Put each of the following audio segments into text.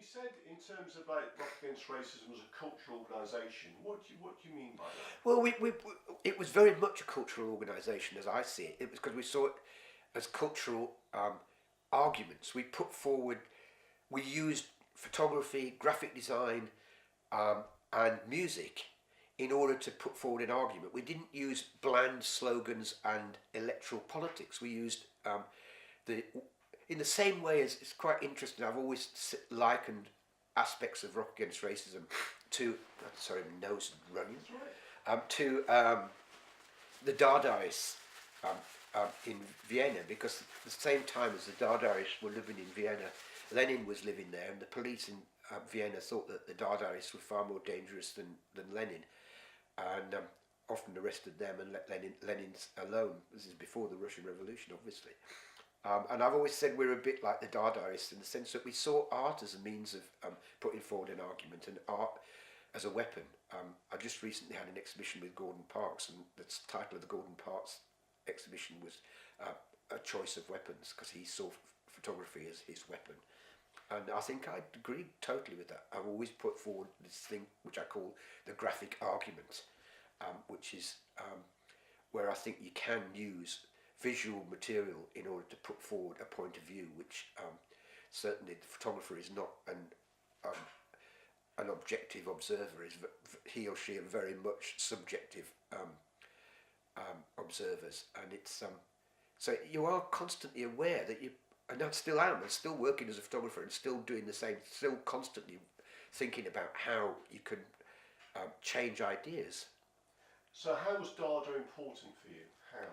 you said in terms of like Rock Against Racism as a cultural organisation, what do you mean by that? Well, it was very much a cultural organisation as I see it. It was because we saw it as cultural arguments. We used photography, graphic design, and music in order to put forward an argument. We didn't use bland slogans and electoral politics. We used in the same way as it's quite interesting. I've always likened aspects of Rock Against Racism to sorry, my nose is running. To the dadaists in Vienna, because at the same time as the dadaists were living in Vienna, Lenin was living there, and the police in Vienna thought that the dadaists were far more dangerous than Lenin, and often arrested them and let Lenin alone. This is before the Russian Revolution, obviously. And I've always said we're a bit like the dadaists in the sense that we saw art as a means of putting forward an argument, and art as a weapon. I just recently had an exhibition with Gordon Parks, and the title of the Gordon Parks exhibition was a choice of weapons, because he saw photography as his weapon. And I think I agree totally with that. I've always put forward this thing which I call the graphic argument, which is where I think you can use visual material in order to put forward a point of view, which certainly the photographer is not an objective observer. Is he or she are very much subjective observers, and it's so you are constantly aware that you. And I still am. I'm still working as a photographer and still doing the same. Still constantly thinking about how you can change ideas. So, how was Dada important for you? How?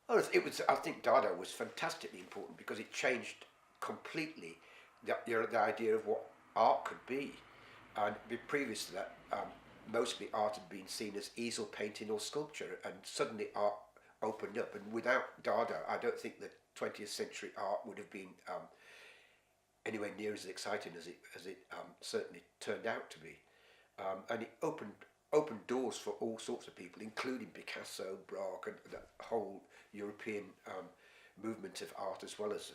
Oh, it was. I think Dada was fantastically important because it changed completely the idea of what art could be. And previous to that, mostly art had been seen as easel painting or sculpture, and suddenly art opened up. And without Dada, I don't think that 20th century art would have been anywhere near as exciting as it certainly turned out to be, and it opened doors for all sorts of people, including Picasso, Braque, and the whole European movement of art, as well as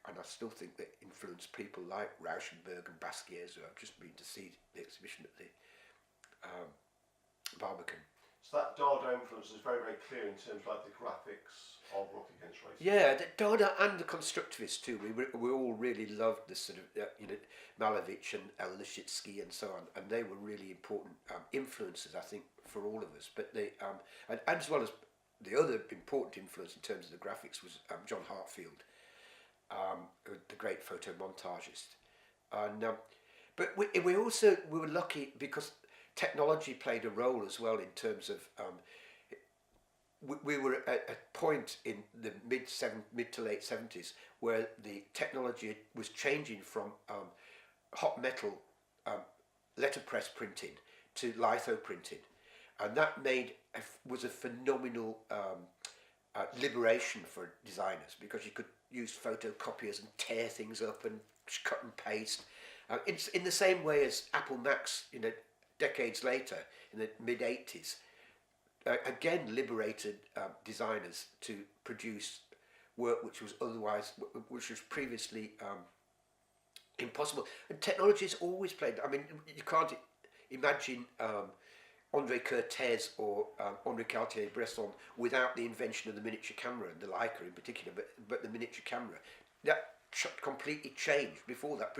and I still think that influenced people like Rauschenberg and Basquiat, who I've just been to see the exhibition at the Barbican. So that Dada influence is very, very clear in terms of like the graphics of Rock Against Racism. Yeah, the Dada and the constructivists too. We all really loved this sort of Malevich and El-Lishitsky and so on, and they were really important influences, I think, for all of us. But they and as well as the other important influence in terms of the graphics was John Hartfield, the great photomontagist, and but we were lucky because technology played a role as well in terms of we were at a point in the mid to late 70s where the technology was changing from hot metal letterpress printing to litho printing, and that was a phenomenal liberation for designers, because you could use photocopiers and tear things up and cut and paste. It's in the same way as Apple Macs, decades later, in the mid-80s, again liberated designers to produce work which was previously impossible. And technology has always played. I mean, you can't imagine André Cortez or Henri Cartier-Bresson without the invention of the miniature camera, and the Leica in particular, but the miniature camera. That completely changed. Before that,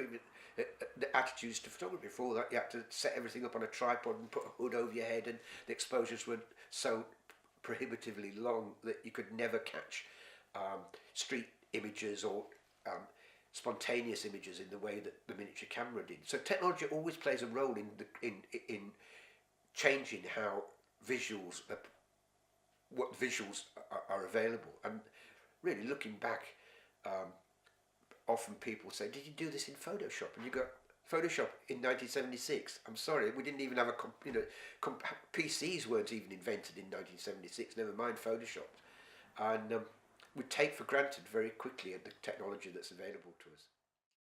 the attitudes to photography. Before that, you had to set everything up on a tripod and put a hood over your head, and the exposures were so prohibitively long that you could never catch street images or spontaneous images in the way that the miniature camera did. So technology always plays a role in changing how what visuals are available. And really, looking back, often people say, "Did you do this in Photoshop?" And you go, "Photoshop in 1976? I'm sorry, we didn't even have PCs weren't even invented in 1976. Never mind Photoshop." And we take for granted very quickly the technology that's available to us.